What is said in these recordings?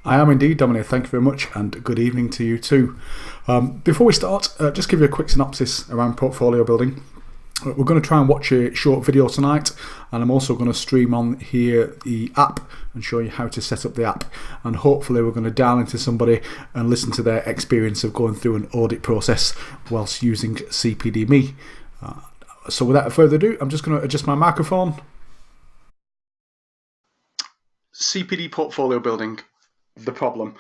I am indeed, Dominic. Thank you very much, and good evening to you too. Before we start, just give you a quick synopsis around portfolio building. We're going to try and watch a short video tonight, and I'm also going to stream on here the app and show you how to set up the app. And hopefully we're going to dial into somebody and listen to their experience of going through an audit process whilst using CPD-Me. So without further ado, I'm just going to adjust my microphone. CPD portfolio building. The problem.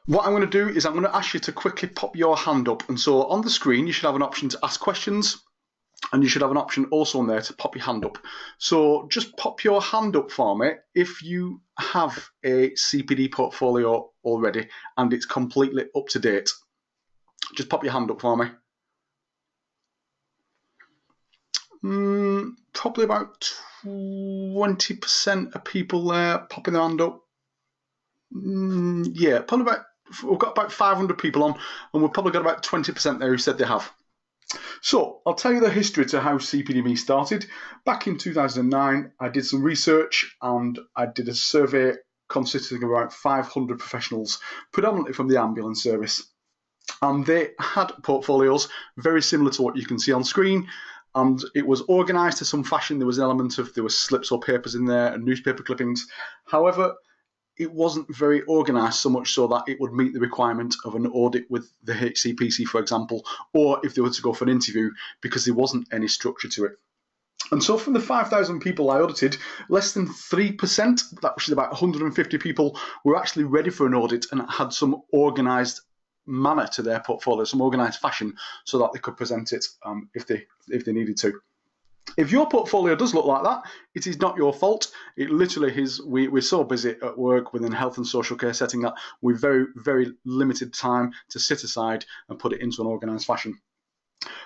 What I'm going to do is I'm going to ask you to quickly pop your hand up, and so on the screen you should have an option to ask questions, and you should have an option also on there to pop your hand up. So just pop your hand up for me if you have a CPD portfolio already and it's completely up to date. Just pop your hand up for me. Probably about 20% of people there popping their hand up. Yeah, probably we've got about 500 people on, and we've probably got about 20% there who said they have. So I'll tell you the history to how CPD-Me started. Back in 2009, I did some research and I did a survey consisting of about 500 professionals, predominantly from the ambulance service. And they had portfolios very similar to what you can see on screen, and it was organised to some fashion. There was an element of, there were slips or papers in there and newspaper clippings. However, it wasn't very organised, so much so that it would meet the requirement of an audit with the HCPC, for example, or if they were to go for an interview, because there wasn't any structure to it. And so from the 5,000 people I audited, less than 3%, that was about 150 people, were actually ready for an audit and had some organised manner to their portfolio, some organised fashion, so that they could present it if they needed to. If your portfolio does look like that, it is not your fault. It literally is, we're so busy at work within a health and social care setting that we've very, very limited time to sit aside and put it into an organised fashion.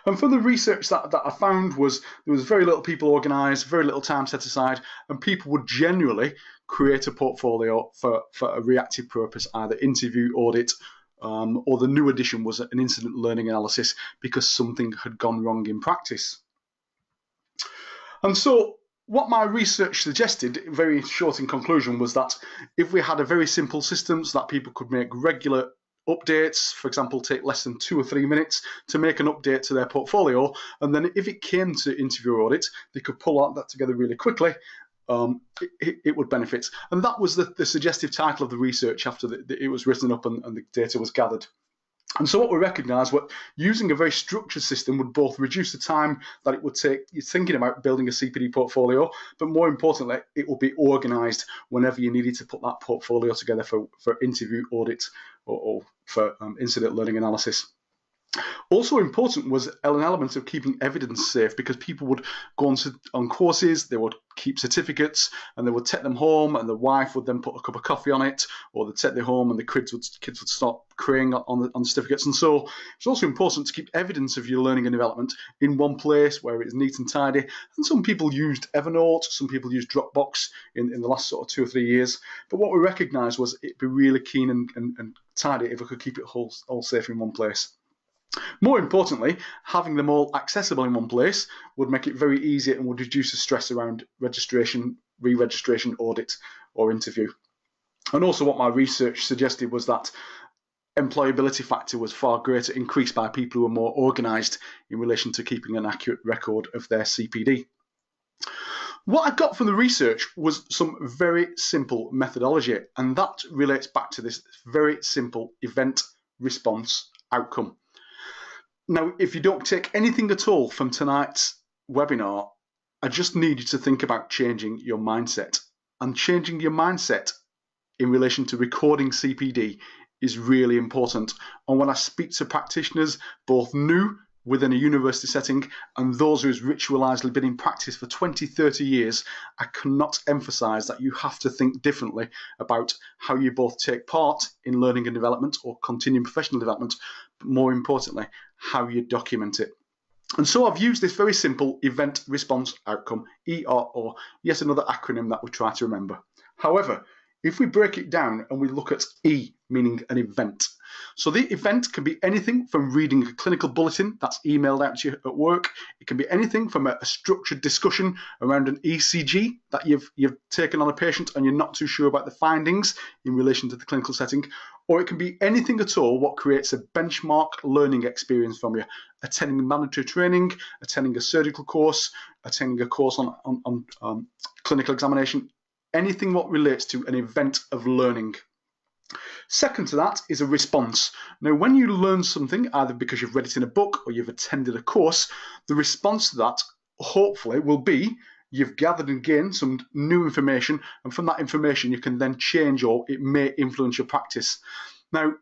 And from the research that I found was there was very little people organised, very little time set aside, and people would generally create a portfolio for a reactive purpose, either interview, audit, or the new addition was an incident learning analysis because something had gone wrong in practice. And so what my research suggested, very short in conclusion, was that if we had a very simple system so that people could make regular updates, for example, take less than 2 or 3 minutes to make an update to their portfolio, and then if it came to interview audit, they could pull that together really quickly, it would benefit. And that was the suggestive title of the research after it was written up and the data was gathered. And so what we recognised was using a very structured system would both reduce the time that it would take you thinking about building a CPD portfolio, but more importantly, it would be organised whenever you needed to put that portfolio together for interview, audit, or for incident learning analysis. Also important was an element of keeping evidence safe, because people would go on courses, they would keep certificates, and they would take them home, and the wife would then put a cup of coffee on it, or they'd take them home and the kids would start crying on certificates. And so it's also important to keep evidence of your learning and development in one place where it is neat and tidy. And some people used Evernote, some people used Dropbox in the last sort of 2 or 3 years. But what we recognised was it'd be really keen and tidy if we could keep it all safe in one place. More importantly, having them all accessible in one place would make it very easy and would reduce the stress around registration, re-registration, audit, or interview. And also what my research suggested was that employability factor was far greater, increased by people who are more organised in relation to keeping an accurate record of their CPD. What I got from the research was some very simple methodology, and that relates back to this very simple event response outcome. Now, if you don't take anything at all from tonight's webinar, I just need you to think about changing your mindset. And changing your mindset in relation to recording CPD is really important. And when I speak to practitioners, both new within a university setting and those who's ritualizedly been in practice for 20, 30 years, I cannot emphasize that you have to think differently about how you both take part in learning and development or continuing professional development, but more importantly, how you document it. And so I've used this very simple event response outcome, ERO, yet another acronym that we try to remember. However, if we break it down and we look at E, meaning an event, So the event can be anything from reading a clinical bulletin that's emailed out to you at work. It can be anything from a structured discussion around an ECG that you've taken on a patient and you're not too sure about the findings in relation to the clinical setting. Or it can be anything at all what creates a benchmark learning experience from you. Attending mandatory training, attending a surgical course, attending a course on clinical examination, anything what relates to an event of learning. Second to that is a response. Now, when you learn something, either because you've read it in a book or you've attended a course, the response to that hopefully will be you've gathered and gained some new information, and from that information you can then change, or it may influence your practice. Now,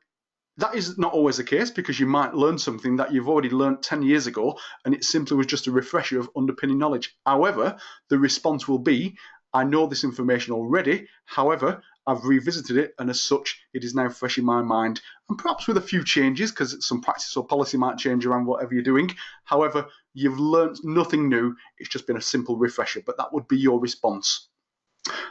that is not always the case, because you might learn something that you've already learned 10 years ago and it simply was just a refresher of underpinning knowledge. However, the response will be, I know this information already, however, I've revisited it, and as such, it is now fresh in my mind, and perhaps with a few changes, because some practice or policy might change around whatever you're doing. However, you've learned nothing new, it's just been a simple refresher, but that would be your response.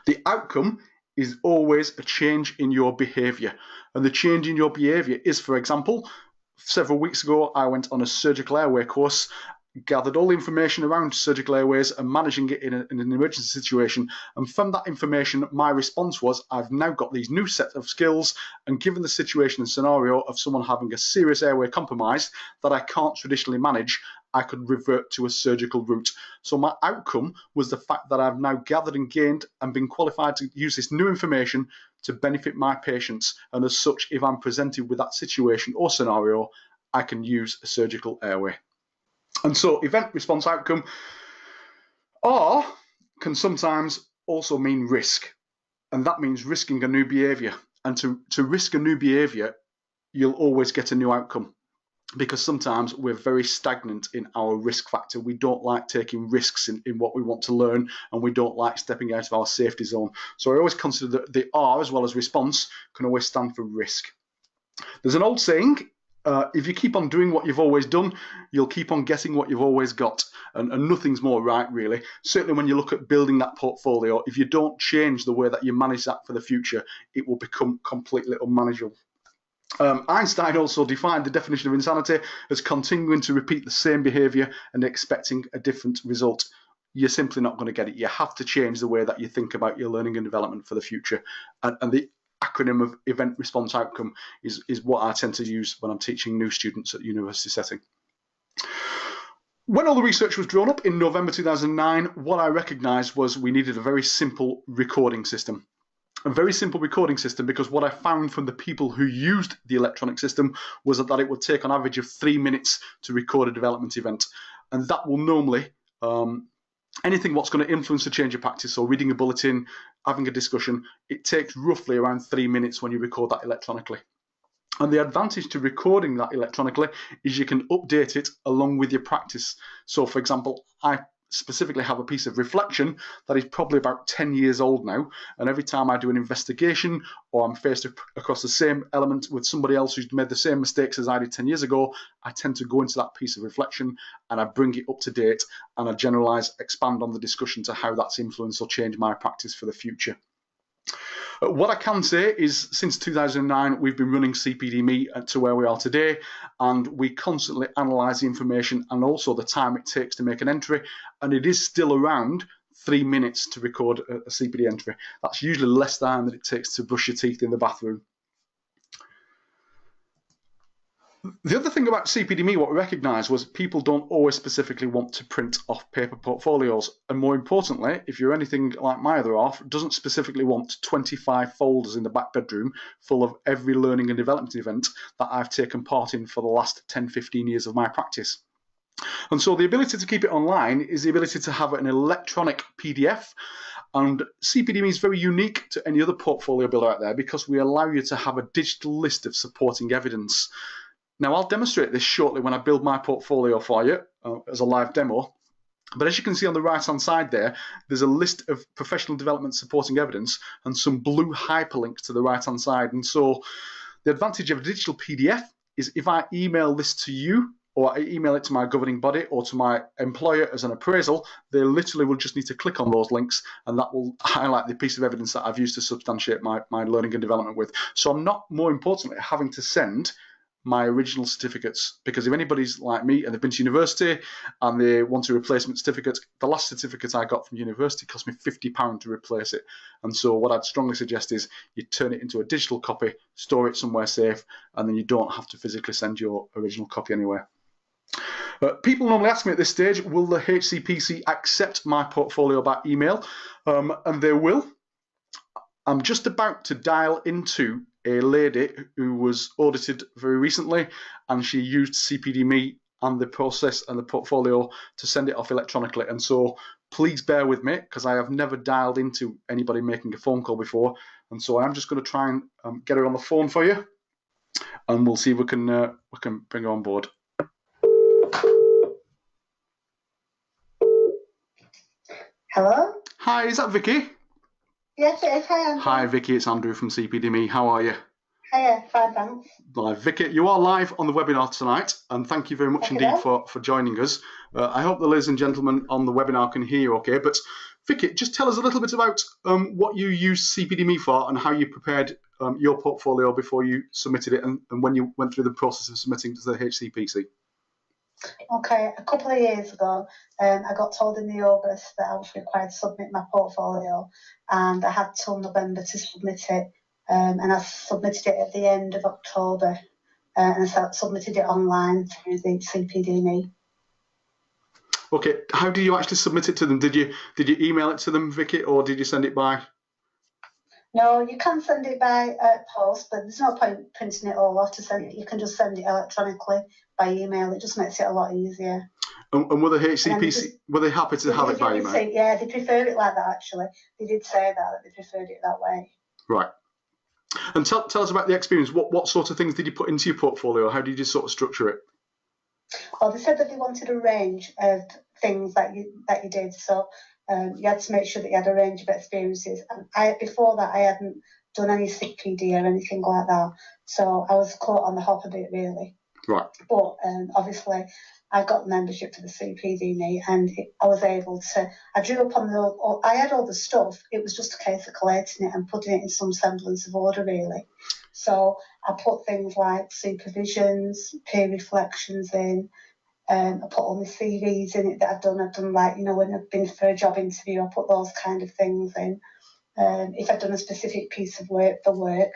The outcome is always a change in your behaviour, and the change in your behaviour is, for example, several weeks ago, I went on a surgical airway course, gathered all the information around surgical airways and managing it in an emergency situation. And from that information, my response was, I've now got these new set of skills, and given the situation and scenario of someone having a serious airway compromise that I can't traditionally manage, I could revert to a surgical route. So my outcome was the fact that I've now gathered and gained and been qualified to use this new information to benefit my patients. And as such, if I'm presented with that situation or scenario, I can use a surgical airway. And so event, response, outcome can sometimes also mean risk. And that means risking a new behaviour. And to risk a new behaviour, you'll always get a new outcome, because sometimes we're very stagnant in our risk factor. We don't like taking risks in what we want to learn, and we don't like stepping out of our safety zone. So I always consider that the R, as well as response, can always stand for risk. There's an old saying, if you keep on doing what you've always done, you'll keep on getting what you've always got. And nothing's more right, really. Certainly when you look at building that portfolio, if you don't change the way that you manage that for the future, it will become completely unmanageable. Einstein also defined the definition of insanity as continuing to repeat the same behaviour and expecting a different result. You're simply not going to get it. You have to change the way that you think about your learning and development for the future. And the acronym of event, response, outcome is what I tend to use when I'm teaching new students at university setting. When all the research was drawn up in November 2009, what I recognised was we needed a very simple recording system. A very simple recording system, because what I found from the people who used the electronic system was that it would take an average of 3 minutes to record a development event. And that will normally, anything what's going to influence a change of practice, so reading a bulletin, having a discussion, it takes roughly around 3 minutes when you record that electronically. And the advantage to recording that electronically is you can update it along with your practice. So for example, I specifically have a piece of reflection that is probably about 10 years old now, and every time I do an investigation or I'm faced across the same element with somebody else who's made the same mistakes as I did 10 years ago, I tend to go into that piece of reflection and I bring it up to date, and I generalise, expand on the discussion to how that's influenced or changed my practice for the future. What I can say is, since 2009, we've been running CPD-Me to where we are today, and we constantly analyse the information and also the time it takes to make an entry, and it is still around 3 minutes to record a CPD entry. That's usually less time than it takes to brush your teeth in the bathroom. The other thing about CPD-Me, what we recognised was people don't always specifically want to print off paper portfolios. And more importantly, if you're anything like my other half, doesn't specifically want 25 folders in the back bedroom full of every learning and development event that I've taken part in for the last 10, 15 years of my practice. And so the ability to keep it online is the ability to have an electronic PDF. And CPD-Me is very unique to any other portfolio builder out there, because we allow you to have a digital list of supporting evidence. Now, I'll demonstrate this shortly when I build my portfolio for you as a live demo. But as you can see on the right-hand side there, there's a list of professional development supporting evidence and some blue hyperlinks to the right-hand side. And so the advantage of a digital PDF is if I email this to you or I email it to my governing body or to my employer as an appraisal, they literally will just need to click on those links, and that will highlight the piece of evidence that I've used to substantiate my learning and development with. So I'm not, more importantly, having to send my original certificates, because if anybody's like me and they've been to university and they want a replacement certificate, the last certificate I got from university cost me £50 to replace it. And so what I'd strongly suggest is you turn it into a digital copy, store it somewhere safe, and then you don't have to physically send your original copy anywhere. People normally ask me at this stage, will the HCPC accept my portfolio by email? And they will. I'm just about to dial into a lady who was audited very recently, and she used CPD-Me and the process and the portfolio to send it off electronically. And so please bear with me, because I have never dialed into anybody making a phone call before. And so I'm just going to try and get her on the phone for you, and we'll see if we can bring her on board. Hello? Hi, is that Vicky? Yes, it is. Hi, Andrew. Hi, Vicky. It's Andrew from CPD-Me. How are you? Hiya, fine, thanks. Live. Vicky, you are live on the webinar tonight, and thank you very much indeed for joining us. I hope the ladies and gentlemen on the webinar can hear you okay. But Vicky, just tell us a little bit about what you used CPD-Me for and how you prepared your portfolio before you submitted it, and when you went through the process of submitting to the HCPC. Okay, a couple of years ago, I got told in the August that I was required to submit my portfolio, and I had till November to submit it, and I submitted it at the end of October, and I submitted it online through the CPD-Me. Okay, how did you actually submit it to them? Did you email it to them, Vicky, or did you send it by? No, you can send it by post, but there's no point printing it all off to send it. You can just send it electronically by email. It just makes it a lot easier. And were the HCPC, were they happy to have it by email? Yeah, they prefer it like that, actually. They did say that they preferred it that way. Right. And tell us about the experience. What sort of things did you put into your portfolio? How did you sort of structure it? Well, they said that they wanted a range of things that you did. So you had to make sure that you had a range of experiences. And before that, I hadn't done any CPD or anything like that. So I was caught on the hop a bit, really. Right. But obviously, I got membership for the CPD-Me, and I was able to. I drew upon I had all the stuff. It was just a case of collating it and putting it in some semblance of order, really. So I put things like supervisions, peer reflections in. I put all my CVs in it that I've done. Like, when I've been for a job interview, I put those kind of things in. If I've done a specific piece of work for work,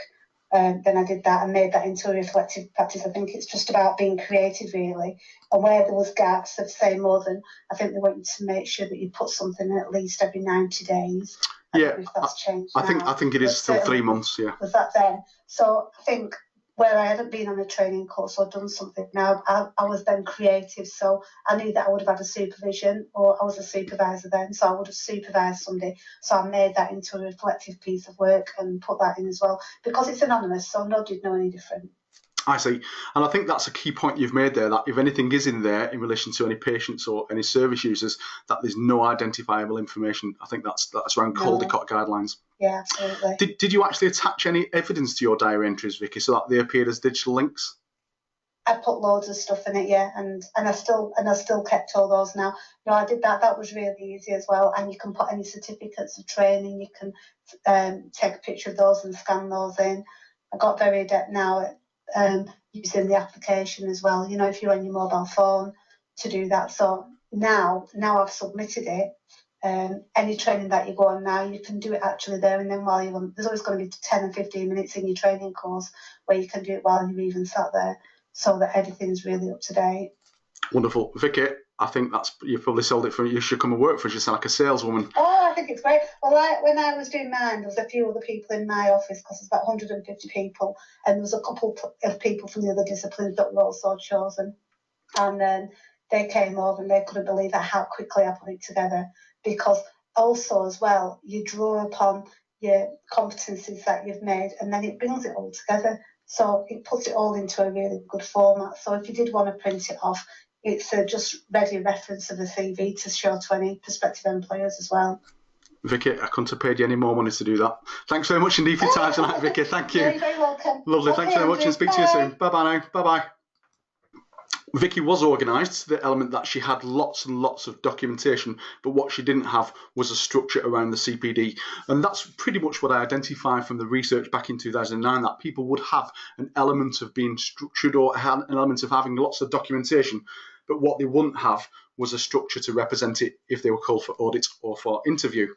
then I did that and made that into a reflective practice. I think it's just about being creative, really. And where there was gaps of, say, more than, I think they want you to make sure that you put something in at least every 90 days. Yeah, if that's changed I think it is still 3 months, yeah. Was that then? So I think where I hadn't been on a training course or done something, now I was then creative. So I knew that I would have had a supervision, or I was a supervisor then, so I would have supervised somebody. So I made that into a reflective piece of work and put that in as well, because it's anonymous, so nobody'd know any different. I see. And I think that's a key point you've made there, that if anything is in there in relation to any patients or any service users, that there's no identifiable information. I think that's around Caldecott guidelines. Yeah, absolutely. Did you actually attach any evidence to your diary entries, Vicky, so that they appeared as digital links? I put loads of stuff in it, yeah, and I still kept all those now. No, I did that. That was really easy as well. And you can put any certificates of training. You can take a picture of those and scan those in. I got very adept now at using the application as well, if you're on your mobile phone, to do that. So now I've submitted it. Any training that you go on now, you can do it actually there and then while you're on. There's always going to be 10 and 15 minutes in your training course where you can do it while you're even sat there, so that everything's really up to date. Wonderful. Vicky, I think you've probably sold it for, you should come and work for us. You sound like a saleswoman. Oh, I think it's great. Well, when I was doing mine, there was a few other people in my office, because there's about 150 people, and there was a couple of people from the other disciplines that were also chosen. And then they came over and they couldn't believe how quickly I put it together, because also as well, you draw upon your competencies that you've made, and then it brings it all together. So it puts it all into a really good format. So if you did want to print it off, it's a just ready reference of a CV to show to any prospective employers as well. Vicky, I couldn't have paid you any more money to do that. Thanks very much indeed for your time tonight, Vicky. Thank you. You're very welcome. Lovely. Thanks very much, and speak to you soon. Bye-bye now. Bye-bye. Vicky was organised to the element that she had lots and lots of documentation, but what she didn't have was a structure around the CPD. And that's pretty much what I identified from the research back in 2009, that people would have an element of being structured or an element of having lots of documentation, but what they wouldn't have was a structure to represent it if they were called for audit or for interview.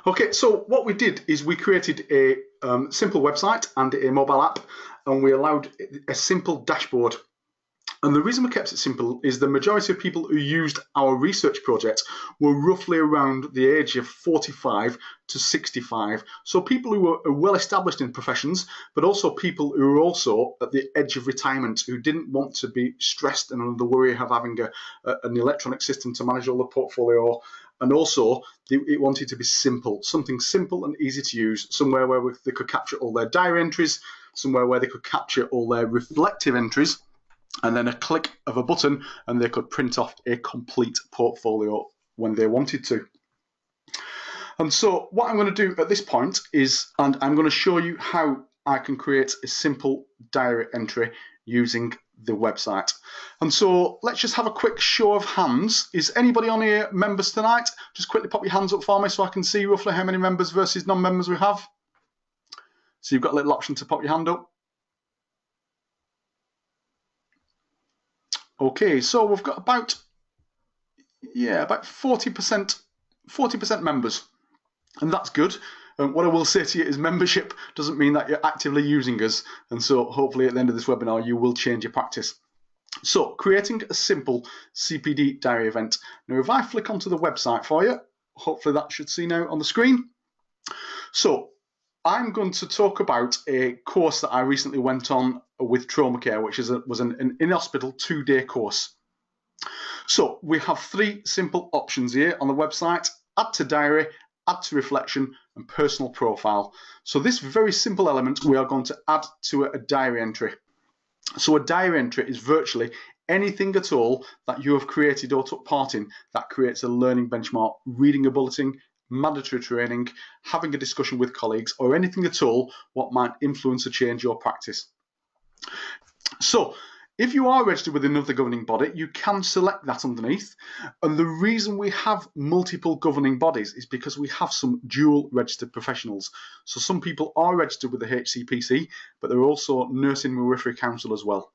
Okay, so what we did is we created a simple website and a mobile app, and we allowed a simple dashboard. And the reason we kept it simple is the majority of people who used our research project were roughly around the age of 45 to 65. So people who were well established in professions, but also people who were also at the edge of retirement, who didn't want to be stressed and under the worry of having an electronic system to manage all the portfolio. And also, it wanted to be simple, something simple and easy to use, somewhere where they could capture all their diary entries, somewhere where they could capture all their reflective entries, and then a click of a button and they could print off a complete portfolio when they wanted to. And so what I'm going to do at this point is, and I'm going to show you how I can create a simple diary entry using the website. And so let's just have a quick show of hands. Is anybody on here members tonight? Just quickly pop your hands up for me so I can see roughly how many members versus non-members we have. So you've got a little option to pop your hand up. Okay, so we've got about 40% members, and that's good. And what I will say to you is membership doesn't mean that you're actively using us, and so hopefully at the end of this webinar you will change your practice. So creating a simple CPD diary event. Now if I flick onto the website for you, hopefully that should see now on the screen. So I'm going to talk about a course that I recently went on with Trauma Care, which was an in-hospital 2-day course. So we have 3 simple options here on the website: add to diary, add to reflection, and personal profile. So this very simple element we are going to add to a diary entry. So a diary entry is virtually anything at all that you have created or took part in that creates a learning benchmark, reading a bulletin, mandatory training, having a discussion with colleagues, or anything at all what might influence or change your practice. So if you are registered with another governing body, you can select that underneath. And the reason we have multiple governing bodies is because we have some dual registered professionals. So some people are registered with the HCPC, but they're also Nursing Midwifery Council as well.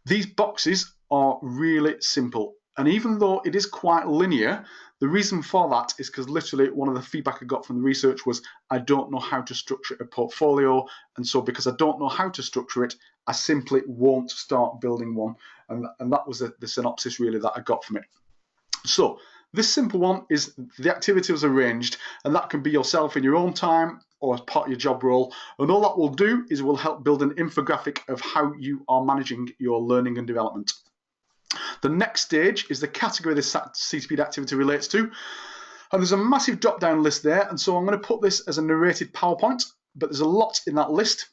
These boxes are really simple. And even though it is quite linear, the reason for that is because literally one of the feedback I got from the research was I don't know how to structure a portfolio. And so because I don't know how to structure it, I simply won't start building one. And that was the synopsis really that I got from it. So this simple one is the activity was arranged, and that can be yourself in your own time or as part of your job role. And all that will do is will help build an infographic of how you are managing your learning and development. The next stage is the category this CPD activity relates to. And there's a massive drop-down list there. And so I'm going to put this as a narrated PowerPoint, but there's a lot in that list.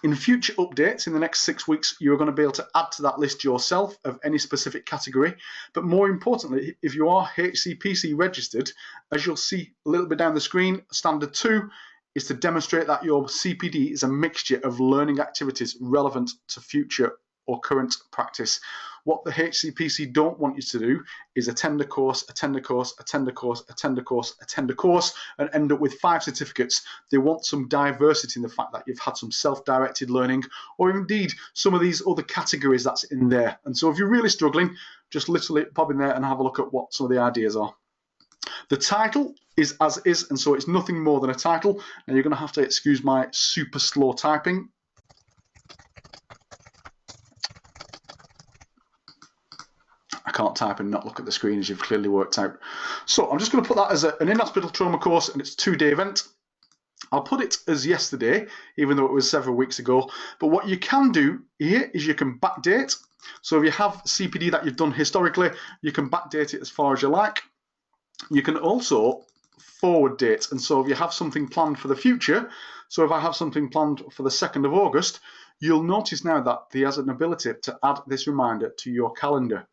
In future updates in the next 6 weeks, you're going to be able to add to that list yourself of any specific category. But more importantly, if you are HCPC registered, as you'll see a little bit down the screen, standard 2 is to demonstrate that your CPD is a mixture of learning activities relevant to future or current practice. What the HCPC don't want you to do is attend a course, attend a course, attend a course, attend a course, attend a course, and end up with 5 certificates. They want some diversity in the fact that you've had some self-directed learning, or indeed some of these other categories that's in there. And so if you're really struggling, just literally pop in there and have a look at what some of the ideas are. The title is as is, and so it's nothing more than a title. Now you're going to have to excuse my super slow typing. I can't type and not look at the screen, as you've clearly worked out. So I'm just going to put that as an in-hospital trauma course, and it's a 2-day event. I'll put it as yesterday, even though it was several weeks ago. But what you can do here is you can backdate. So if you have CPD that you've done historically, you can backdate it as far as you like. You can also forward date. And so if you have something planned for the future, so if I have something planned for the 2nd of August, you'll notice now that there has an ability to add this reminder to your calendar.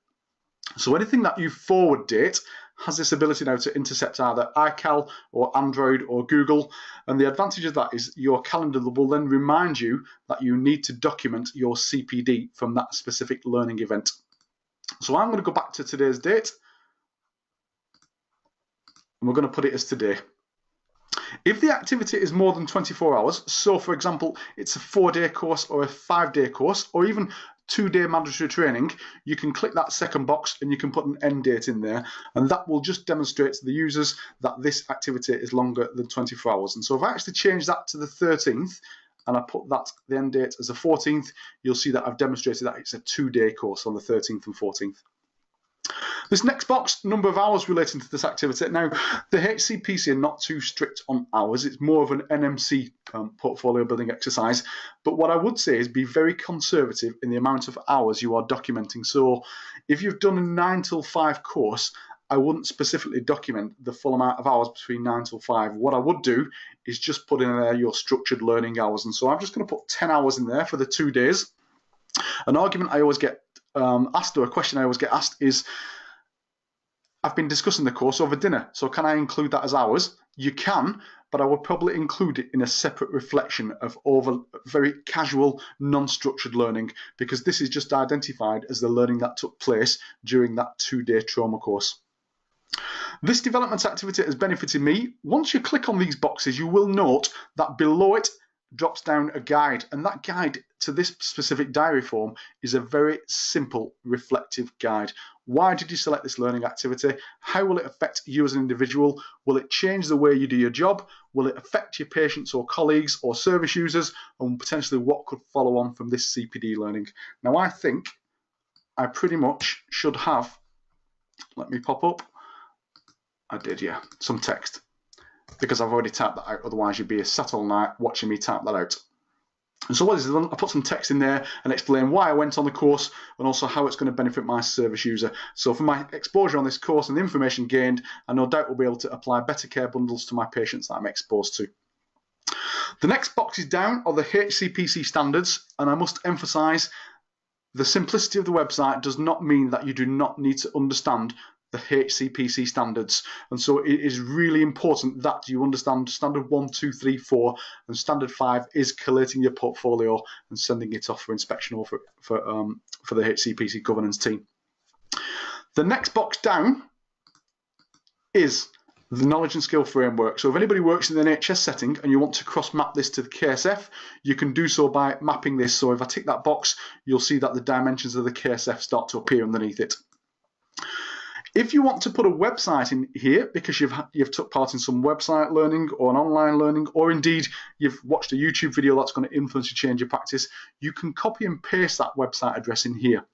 So anything that you forward date, has this ability now to intercept either iCal or Android or Google. And the advantage of that is your calendar will then remind you that you need to document your CPD from that specific learning event. So I'm going to go back to today's date, and we're going to put it as today. If the activity is more than 24 hours, so for example, it's a 4-day course or a 5-day course, or even 2-day mandatory training, you can click that second box and you can put an end date in there, and that will just demonstrate to the users that this activity is longer than 24 hours. And so if I actually change that to the 13th, and I put that the end date as the 14th, you'll see that I've demonstrated that it's a 2-day course on the 13th and 14th. This next box, number of hours relating to this activity. Now, the HCPC are not too strict on hours. It's more of an NMC portfolio building exercise. But what I would say is be very conservative in the amount of hours you are documenting. So if you've done a 9 till 5 course, I wouldn't specifically document the full amount of hours between 9 till 5. What I would do is just put in there your structured learning hours. And so I'm just going to put 10 hours in there for the 2 days. An argument I always get asked, or a question I always get asked is, I've been discussing the course over dinner, so can I include that as hours? You can, but I would probably include it in a separate reflection of very casual, non-structured learning, because this is just identified as the learning that took place during that 2-day trauma course. This development activity has benefited me. Once you click on these boxes, you will note that below it drops down a guide, and that guide to this specific diary form is a very simple reflective guide. Why did you select this learning activity? How will it affect you as an individual? Will it change the way you do your job? Will it affect your patients or colleagues or service users? And potentially what could follow on from this CPD learning? Now, I think I pretty much should have, let me pop up. I did, yeah, some text, because I've already typed that out. Otherwise, you'd be sat all night watching me type that out. And so what is it? I put some text in there and explain why I went on the course and also how it's going to benefit my service user. So for my exposure on this course and the information gained, I no doubt will be able to apply better care bundles to my patients that I'm exposed to. The next boxes down are the HCPC standards, and I must emphasise the simplicity of the website does not mean that you do not need to understand the HCPC standards, and so it is really important that you understand standard 1, 2, 3, 4, and standard 5 is collating your portfolio and sending it off for inspection or for the HCPC governance team. The next box down is the knowledge and skill framework. So if anybody works in an NHS setting and you want to cross map this to the KSF, you can do so by mapping this. So if I tick that box, you'll see that the dimensions of the KSF start to appear underneath it. If you want to put a website in here because you've took part in some website learning or an online learning, or indeed you've watched a YouTube video that's going to influence you change your practice, you can copy and paste that website address in here.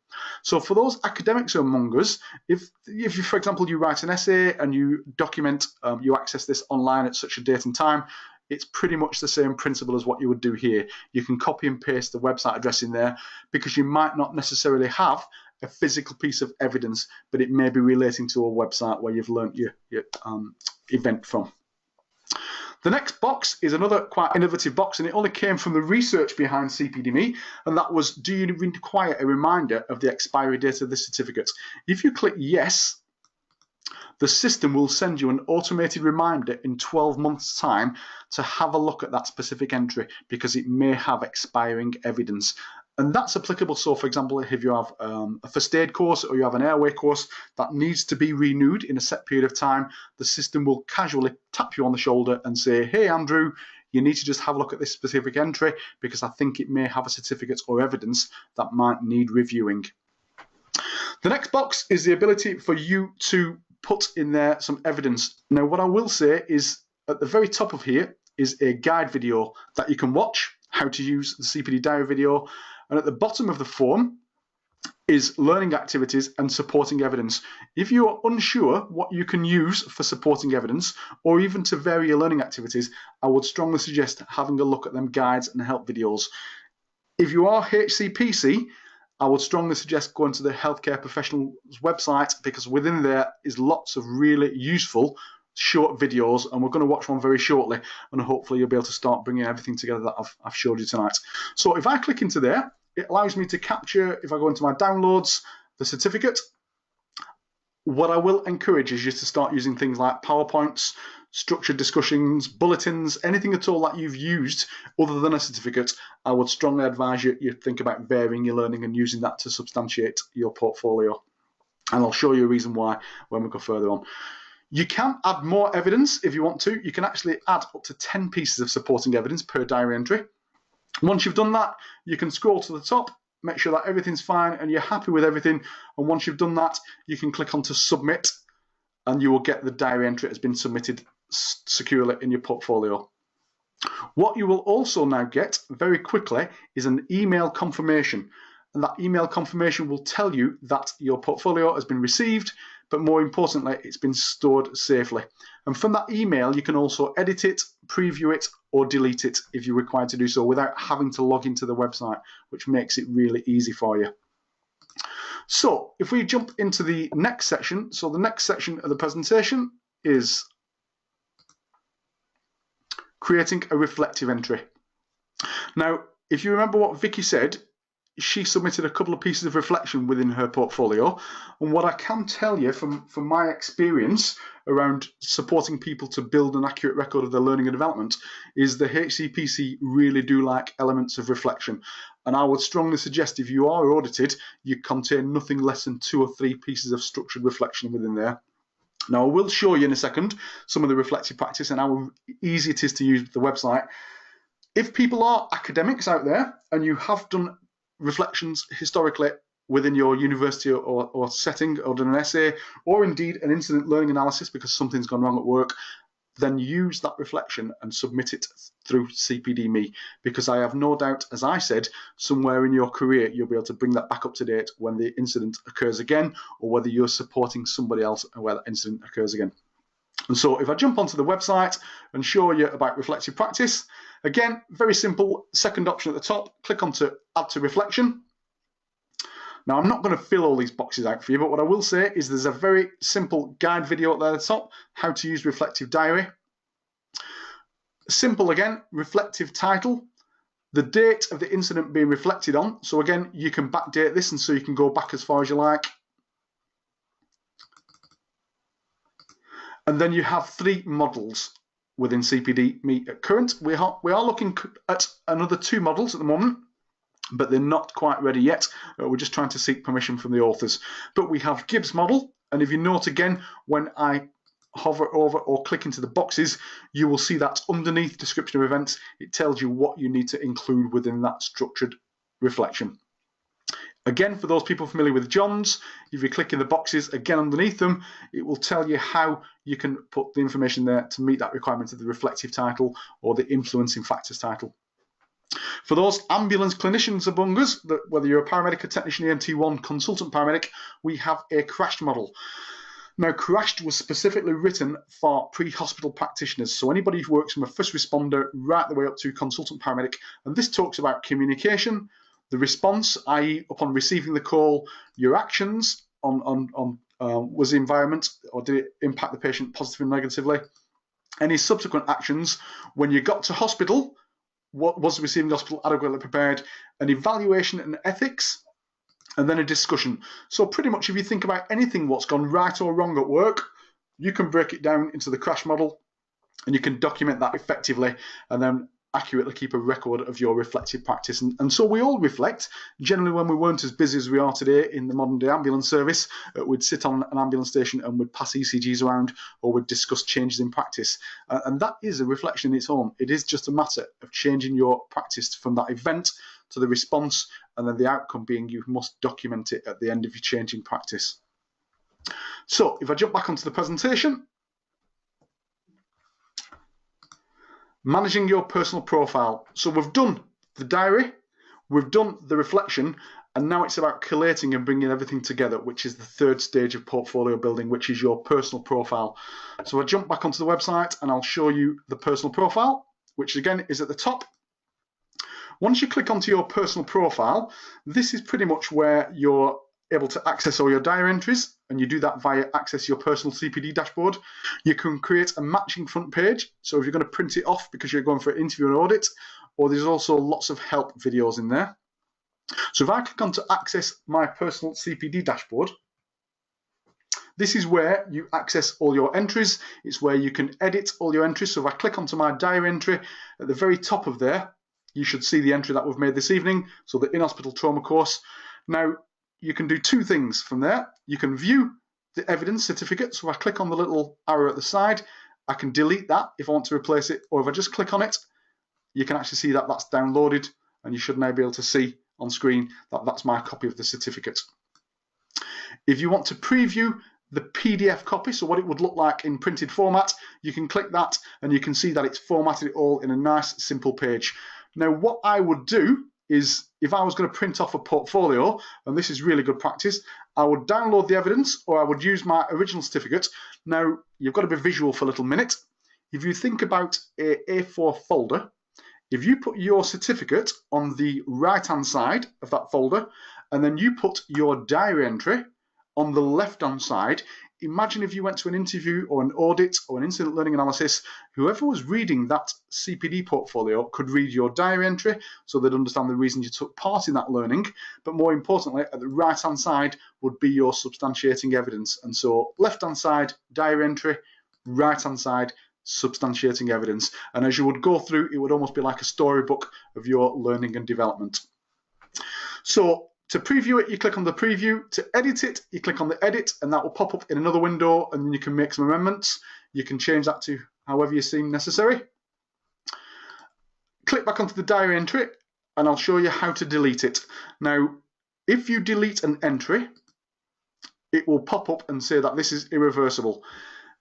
So for those academics among us, if you, for example, you write an essay and you document, you access this online at such a date and time, it's pretty much the same principle as what you would do here. You can copy and paste the website address in there because you might not necessarily have a physical piece of evidence, but it may be relating to a website where you've learnt your event from. The next box is another quite innovative box, and it only came from the research behind CPDME, and that was, do you require a reminder of the expiry date of the certificate? If you click yes, the system will send you an automated reminder in 12 months' time to have a look at that specific entry because it may have expiring evidence. And that's applicable. So, for example, if you have a first aid course or you have an airway course that needs to be renewed in a set period of time, the system will casually tap you on the shoulder and say, hey, Andrew, you need to just have a look at this specific entry because I think it may have a certificate or evidence that might need reviewing. The next box is the ability for you to put in there some evidence. Now, what I will say is at the very top of here is a guide video that you can watch, how to use the CPD diary video. And at the bottom of the form is learning activities and supporting evidence. If you are unsure what you can use for supporting evidence or even to vary your learning activities, I would strongly suggest having a look at them guides and help videos. If you are HCPC, I would strongly suggest going to the healthcare professional's website because within there is lots of really useful short videos, and we're going to watch one very shortly, and hopefully you'll be able to start bringing everything together that I've showed you tonight. So if I click into there, it allows me to capture, if I go into my downloads, the certificate. What I will encourage is just to start using things like PowerPoints, structured discussions, bulletins, anything at all that you've used other than a certificate. I would strongly advise you think about varying your learning and using that to substantiate your portfolio. And I'll show you a reason why when we go further on. You can add more evidence if you want to. You can actually add up to 10 pieces of supporting evidence per diary entry. Once you've done that, you can scroll to the top, make sure that everything's fine and you're happy with everything. And once you've done that, you can click on to submit and you will get the diary entry has been submitted securely in your portfolio. What you will also now get very quickly is an email confirmation. And that email confirmation will tell you that your portfolio has been received, but more importantly, it's been stored safely. And from that email, you can also edit it, preview it, or delete it if you're required to do so without having to log into the website, which makes it really easy for you. So if we jump into the next section, so the next section of the presentation is creating a reflective entry. Now, if you remember what Vicky said, she submitted a couple of pieces of reflection within her portfolio. And what I can tell you from my experience around supporting people to build an accurate record of their learning and development is the HCPC really do like elements of reflection. And I would strongly suggest if you are audited, you contain nothing less than 2 or 3 pieces of structured reflection within there. Now, I will show you in a second some of the reflective practice and how easy it is to use the website. If people are academics out there and you have done reflections historically within your university or setting, or done an essay, or indeed an incident learning analysis because something's gone wrong at work, then use that reflection and submit it through CPD-Me, because I have no doubt, as I said, somewhere in your career you'll be able to bring that back up to date when the incident occurs again, or whether you're supporting somebody else where that incident occurs again. And so if I jump onto the website and show you about reflective practice, again, very simple, second option at the top, click onto Add to Reflection. Now, I'm not going to fill all these boxes out for you, but what I will say is there's a very simple guide video there at the top, how to use Reflective Diary. Simple again, reflective title, the date of the incident being reflected on. So again, you can backdate this and so you can go back as far as you like. And then you have 3 models within CPD-Me at current. We are looking at another 2 models at the moment, but they're not quite ready yet. We're just trying to seek permission from the authors. But we have Gibbs model, and if you note again, when I hover over or click into the boxes, you will see that underneath description of events, it tells you what you need to include within that structured reflection. Again, for those people familiar with Johns, if you click in the boxes again underneath them, it will tell you how you can put the information there to meet that requirement of the reflective title or the influencing factors title. For those ambulance clinicians among us, whether you're a paramedic, a technician, EMT1, consultant paramedic, we have a CRASHT model. Now, CRASHT was specifically written for pre-hospital practitioners, so anybody who works from a first responder right the way up to consultant paramedic, and this talks about communication, the response, i.e. upon receiving the call, your actions on was the environment, or did it impact the patient positively and negatively? Any subsequent actions when you got to hospital, what was the receiving hospital adequately prepared? An evaluation and ethics, and then a discussion. So pretty much if you think about anything what's gone right or wrong at work, you can break it down into the CRASH model and you can document that effectively and then accurately keep a record of your reflective practice. And so we all reflect. Generally, when we weren't as busy as we are today in the modern day ambulance service, we'd sit on an ambulance station and we'd pass ECGs around or we'd discuss changes in practice. And that is a reflection in its own. It is just a matter of changing your practice from that event to the response, and then the outcome being you must document it at the end of your change in practice. So if I jump back onto the presentation, managing your personal profile. So we've done the diary, we've done the reflection, and now it's about collating and bringing everything together, which is the 3rd stage of portfolio building, which is your personal profile. So I jump back onto the website and I'll show you the personal profile, which again is at the top. Once you click onto your personal profile, this is pretty much where you're able to access all your diary entries, and you do that via access your personal CPD dashboard. You can create a matching front page, so if you're going to print it off because you're going for an interview and audit, or there's also lots of help videos in there. So if I click on to access my personal CPD dashboard, This is where you access all your entries. It's where you can edit all your entries. So if I click onto my diary entry, at the very top of there, you should see the entry that we've made this evening, so the in-hospital trauma course. Now, you can do two things from there. You can view the evidence certificate. So if I click on the little arrow at the side, I can delete that if I want to replace it, or if I just click on it, you can actually see that that's downloaded, and you should now be able to see on screen that that's my copy of the certificate. If you want to preview the PDF copy, so what it would look like in printed format, you can click that and you can see that it's formatted it all in a nice simple page. Now what I would do is, if I was going to print off a portfolio, and this is really good practice, I would download the evidence, or I would use my original certificate. Now you've got to be visual for a little minute. If you think about a A4 folder, if you put your certificate on the right hand side of that folder, and then you put your diary entry on the left hand side, imagine if you went to an interview or an audit or an incident learning analysis, whoever was reading that CPD portfolio could read your diary entry, so they'd understand the reason you took part in that learning. But more importantly, at the right hand side would be your substantiating evidence. And so left hand side, diary entry, right hand side, substantiating evidence. And as you would go through, it would almost be like a storybook of your learning and development. So to preview it, you click on the preview. To edit it, you click on the edit, and that will pop up in another window, and then you can make some amendments. You can change that to however you seem necessary. Click back onto the diary entry, and I'll show you how to delete it. Now, if you delete an entry, it will pop up and say that this is irreversible.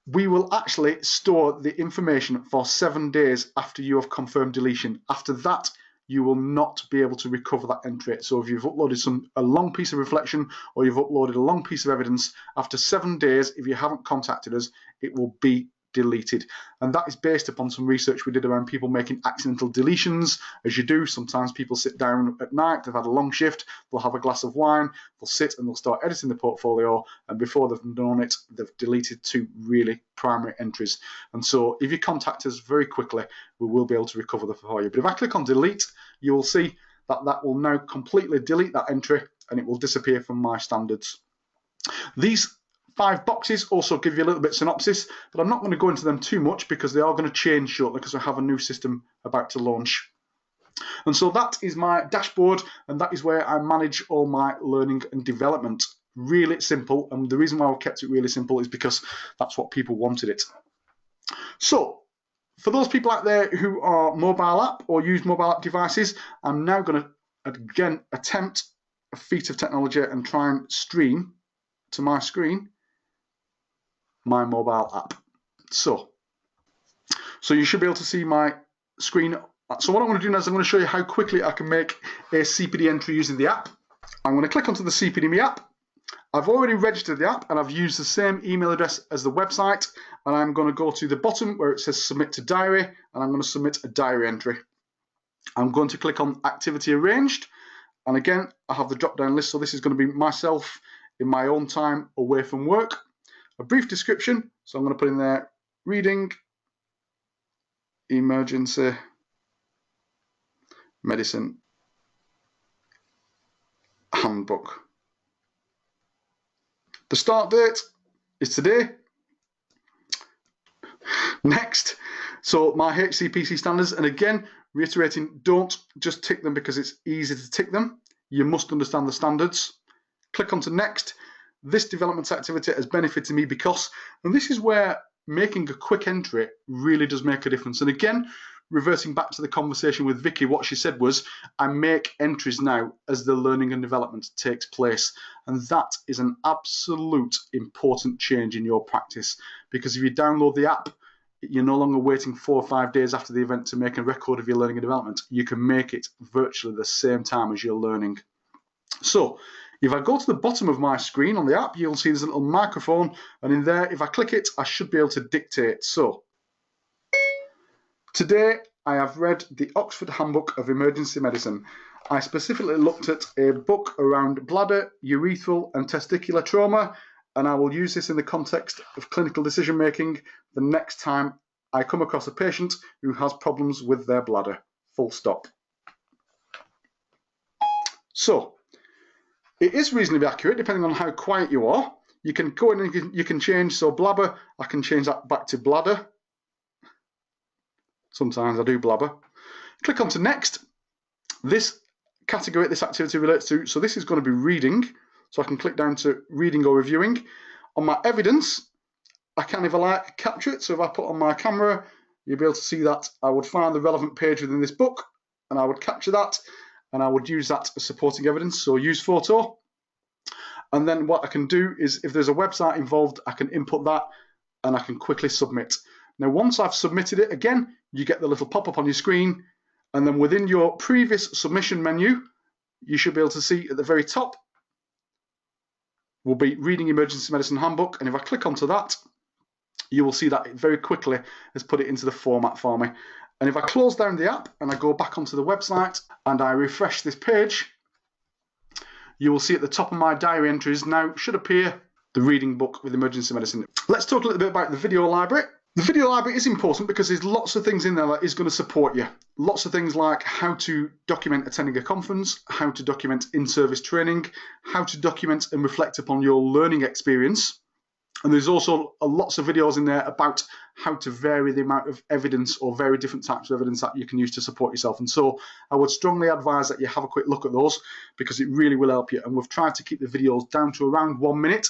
We will actually store the information for 7 days after you have confirmed deletion. After that, you will not be able to recover that entry. So if you've uploaded a long piece of reflection, or you've uploaded a long piece of evidence, after 7 days, if you haven't contacted us, it will be deleted. And that is based upon some research we did around people making accidental deletions. As you do, sometimes people sit down at night, they've had a long shift, they'll have a glass of wine, they'll sit and they'll start editing the portfolio, and before they've known it, they've deleted 2 really primary entries. And so if you contact us very quickly, we will be able to recover them for you. But if I click on delete, you will see that that will now completely delete that entry, and it will disappear from my standards. These 5 boxes also give you a little bit of synopsis, but I'm not going to go into them too much because they are going to change shortly, because I have a new system about to launch. And so that is my dashboard, and that is where I manage all my learning and development. Really simple, and the reason why I've kept it really simple is because that's what people wanted it. So for those people out there who are mobile app or use mobile app devices, I'm now going to again attempt a feat of technology and try and stream to my screen my mobile app. So you should be able to see my screen. So what I'm going to do now is I'm going to show you how quickly I can make a CPD entry using the app. I'm going to click onto the CPD app. I've already registered the app, and I've used the same email address as the website, and I'm going to go to the bottom where it says submit to diary, and I'm going to submit a diary entry. I'm going to click on activity arranged, and again I have the drop down list, so this is going to be myself in my own time away from work. A brief description, so I'm going to put in there reading emergency medicine handbook. The start date is today. Next, so my HCPC standards, and again reiterating, don't just tick them because it's easy to tick them. You must understand the standards. Click onto next. This development activity has benefited me because, and this is where making a quick entry really does make a difference. And again, reverting back to the conversation with Vicky, what she said was, I make entries now as the learning and development takes place. And that is an absolute important change in your practice, because if you download the app, you're no longer waiting 4 or 5 days after the event to make a record of your learning and development. You can make it virtually the same time as you're learning. So if I go to the bottom of my screen on the app, you'll see there's a little microphone, and in there, if I click it, I should be able to dictate. So today I have read the Oxford Handbook of Emergency Medicine. I specifically looked at a book around bladder, urethral and testicular trauma, and I will use this in the context of clinical decision making the next time I come across a patient who has problems with their bladder. Full stop. So it is reasonably accurate depending on how quiet you are. You can go in and you can change, so blabber, I can change that back to bladder. Sometimes I do blabber. Click on to next. This category this activity relates to, so this is going to be reading. So I can click down to reading or reviewing. On my evidence, I can, if I like, capture it. So if I put on my camera, you'll be able to see that. I would find the relevant page within this book and I would capture that and I would use that as supporting evidence. So use photo. And then what I can do is if there's a website involved, I can input that and I can quickly submit. Now, once I've submitted it, again, you get the little pop-up on your screen. And then within your previous submission menu, you should be able to see at the very top will be Reading Emergency Medicine Handbook. And if I click onto that, you will see that it very quickly has put it into the format for me. And if I close down the app and I go back onto the website and I refresh this page, you will see at the top of my diary entries now should appear the reading book with emergency medicine. Let's talk a little bit about the video library. The video library is important because there's lots of things in there that is going to support you. Lots of things like how to document attending a conference, how to document in-service training, how to document and reflect upon your learning experience. And there's also lots of videos in there about how to vary the amount of evidence or vary different types of evidence that you can use to support yourself. And so I would strongly advise that you have a quick look at those because it really will help you. And we've tried to keep the videos down to around 1 minute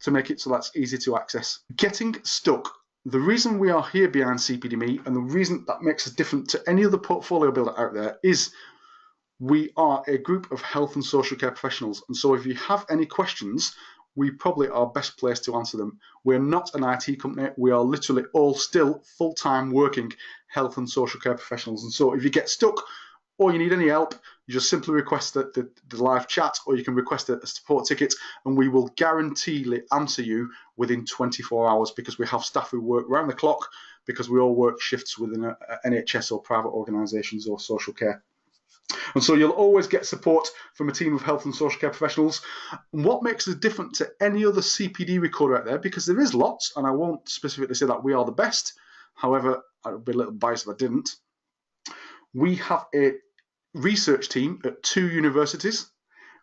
to make it so that's easy to access. Getting stuck. The reason we are here behind CPD-Me and the reason that makes us different to any other portfolio builder out there is we are a group of health and social care professionals. And so if you have any questions, we probably are best placed to answer them. We're not an IT company. We are literally all still full-time working health and social care professionals. And so if you get stuck or you need any help, you just simply request the live chat or you can request a support ticket and we will guaranteedly answer you within 24 hours because we have staff who work round the clock because we all work shifts within NHS or private organisations or social care. And so you'll always get support from a team of health and social care professionals. And what makes us different to any other CPD recorder out there, because there is lots, and I won't specifically say that we are the best, however, I would be a little biased if I didn't. We have a research team at 2 universities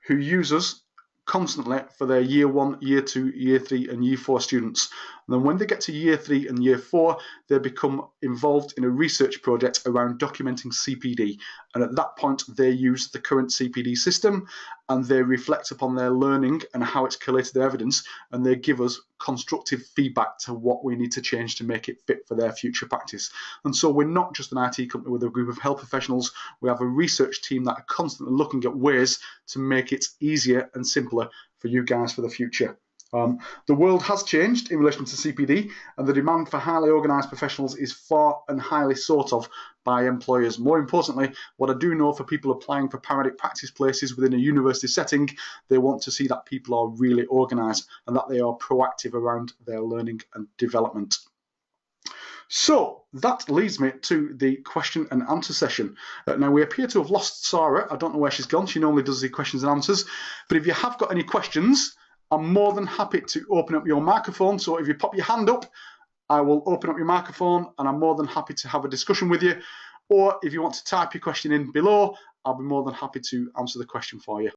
who use us constantly for their year 1, year 2, year 3 and year 4 students. And then when they get to year 3 and year 4, they become involved in a research project around documenting CPD. And at that point, they use the current CPD system and they reflect upon their learning and how it's collated their evidence. And they give us constructive feedback to what we need to change to make it fit for their future practice. And so we're not just an IT company with a group of health professionals. We have a research team that are constantly looking at ways to make it easier and simpler for you guys for the future. The world has changed in relation to CPD and the demand for highly organised professionals is far and highly sought of by employers. More importantly, what I do know for people applying for paramedic practice places within a university setting, they want to see that people are really organised and that they are proactive around their learning and development. So that leads me to the question and answer session. Now we appear to have lost Sarah. I don't know where she's gone. She normally does the questions and answers. But if you have got any questions, I'm more than happy to open up your microphone. So if you pop your hand up, I will open up your microphone and I'm more than happy to have a discussion with you. Or if you want to type your question in below, I'll be more than happy to answer the question for you.